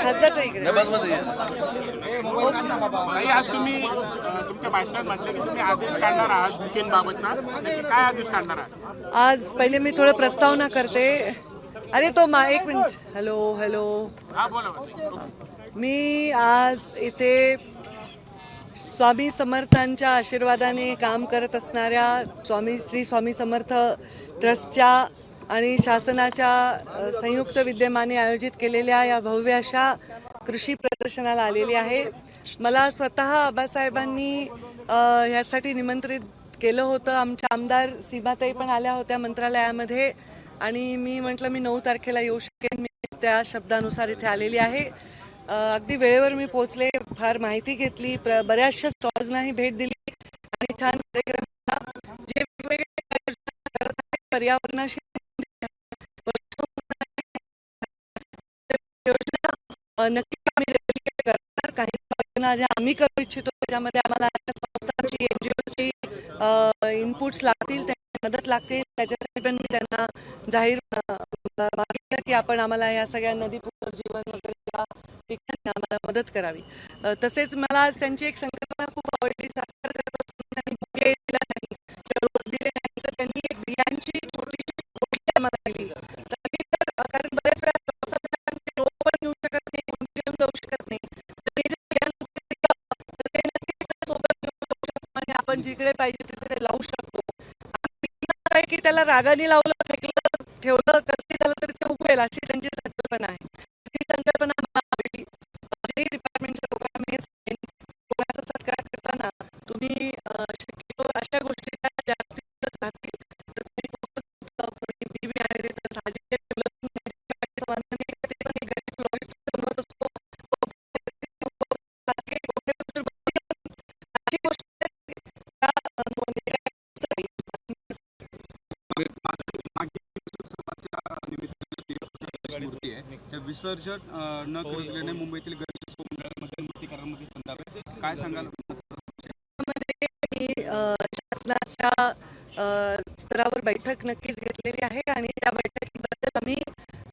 खासदार इकडे आज तुम्ही तुमच्या भाषणात म्हटलं की तुम्ही आदेश काढणार आहात बुकेंबाबतचा, काय आदेश काढणार आहात? आज पहिले मी थोडं प्रस्तावना करते. अरे तो एक मिनिट. Hello hello. हा बोला. मी आज इथे स्वामी समर्थांच्या आशीर्वादाने काम करत असणाऱ्या श्री स्वामी समर्थ ट्रस्टच्या आणि शासनाच्या संयुक्त विद्यमाने आयोजित केलेल्या या भव्य अशा कृषी प्रदर्शनाला आलेली आहे. मला स्वतः आबासाहेबांनी यासाठी निमंत्रित केलं होतं. आमच्या आमदार सीमाताई पण आल्या होत्या मंत्रालयामध्ये आणि मी म्हटलं मी 9 तारखेला येऊ शकेन. मी त्या शब्दानुसार इथे आलेली आहे. अगदी वेळेवर मी पोहोचले, फार माहिती घेतली, बऱ्याचशा स्टॉल्सनाही भेट दिली आणि छान कार्यक्रम जे वेगवेगळे पर्यावरणाशी योजना नक्की आम्ही रेप्लिकेट करणार. काही योजना ज्या आम्ही करू इच्छितो त्याच्यामध्ये आम्हाला संस्थांची NGOची इनपुट्स लागतील, त्यांची मदत लागतील. त्याच्यासाठी पण मी त्यांना जाहीर मागितलं की आपण आम्हाला या सगळ्या नदी पुनर्जीवन वगैरे या ठिकाणी आम्हाला मदत करावी. तसेच मला आज त्यांची एक संकल्पना खूप आवडली. सरकार करत असताना त्यांनी बुके दिला नाही, रोप दिले नाही, तर त्यांनी एक बियांची छोटीशी रोपटी आम्हाला दिली. कारण बऱ्याच वेळा रोप पण घेऊ शकत नाही, घेऊन जाऊ शकत नाही. आपण जिकडे पाहिजे तिथे ते लावू शकतो. की त्याला रागाने लावलं, फेकलं, ठेवलं, कसं झालं तरी ते उगवेल, अशी त्यांची संकल्पना आहे. ती संकल्पना आवडली. माझ्याही डिपार्टमेंटच्या लोकांना मी कोणाचा सत्कार करताना तुम्ही शक्यतो अशा गोष्टीच्या जास्तीत राहतील तर तुम्ही आणि विसर्जन न केल्याने मुंबईतील गणेश मंडळामध्ये मूर्ती करारामध्ये संताप आहे. काय सांगाल? शासनाच्या स्तरावर बैठक नक्कीच घेतलेली आहे आणि त्या बैठकीबद्दल आम्ही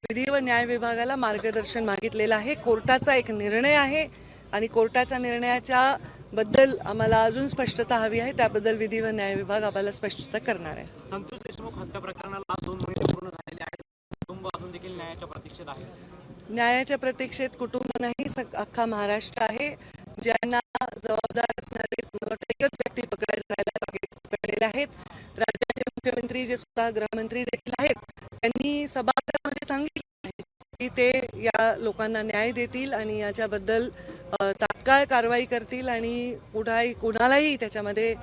विधी व न्याय विभागाला मार्गदर्शन मागितलेलं आहे. कोर्टाचा एक निर्णय आहे आणि कोर्टाच्या निर्णयाच्या बद्दल आम्हाला अजून स्पष्टता हवी आहे. त्याबद्दल विधी व न्याय विभाग आम्हाला स्पष्टता करणार आहे. संतोष देशमुख हत्या प्रकरणाला 2 महिने पूर्ण झालेले आहेत. कुटुंब अजून देखील न्यायाच्या प्रतीक्षेत आहे. न्यायाच्या प्रतीक्षेत कुटुंब नाही, अख्खा महाराष्ट्र आहे. ज्यांना जबाबदार असणारे एकच व्यक्ती पकडलेले आहेत. राज्याचे मुख्यमंत्री जे स्वतः गृहमंत्री देखील आहेत, त्यांनी सभागृहामध्ये सांगितले आहे की ते या लोकांना न्याय देतील आणि याच्याबद्दल तात्काळ कारवाई करतील आणि कुणालाही त्याच्यामध्ये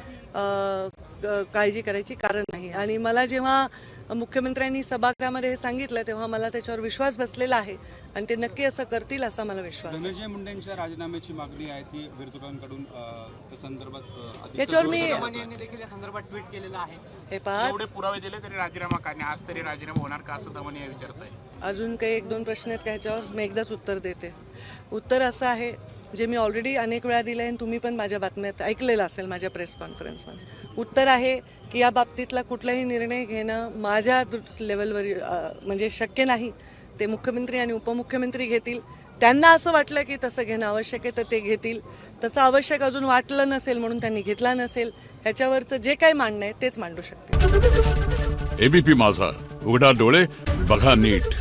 काळजी करायची कारण नाही. आणि मला जेव्हा मुख्यमंत्र्यांनी सभागृहामध्ये हे सांगितलं तेव्हा मला त्याच्यावर विश्वास बसलेला आहे आणि ते नक्की असं करतील असा मला विश्वास आहे. धनंजय मुंडेंच्या राजीनाम्याची मागणी आहे ती विरोधकांकडून त्या संदर्भात याच्यावर मी देखील या संदर्भात ट्विट केलेलं आहे. हे पहा, एवढे पुरावे दिले तरी राजीनामा काढणे, आज तरी राजीनामा होणार का असं धमनिया विचारत आहे. अजून काही 1-2 प्रश्न आहेत का ह्याच्यावर? मी एकदाच उत्तर देते. उत्तर असं आहे जे मी ऑलरेडी अनेक वेळा दिलं आहे आणि तुम्ही पण माझ्या बातम्यात ऐकलेलं असेल, माझ्या प्रेस कॉन्फरन्समध्ये. उत्तर आहे की या बाबतीतला कुठलाही निर्णय घेणं माझ्या लेवलवर म्हणजे शक्य नाही. ते मुख्यमंत्री आणि उपमुख्यमंत्री घेतील. त्यांना असं वाटलं की तसं घेणं आवश्यक आहे तर ते घेतील. तसं आवश्यक अजून वाटलं नसेल म्हणून त्यांनी घेतला नसेल. ह्याच्यावरचं जे काही मांडणं आहे तेच मांडू शकतील. ABP माझा, उघडा डोळे बघा नीट.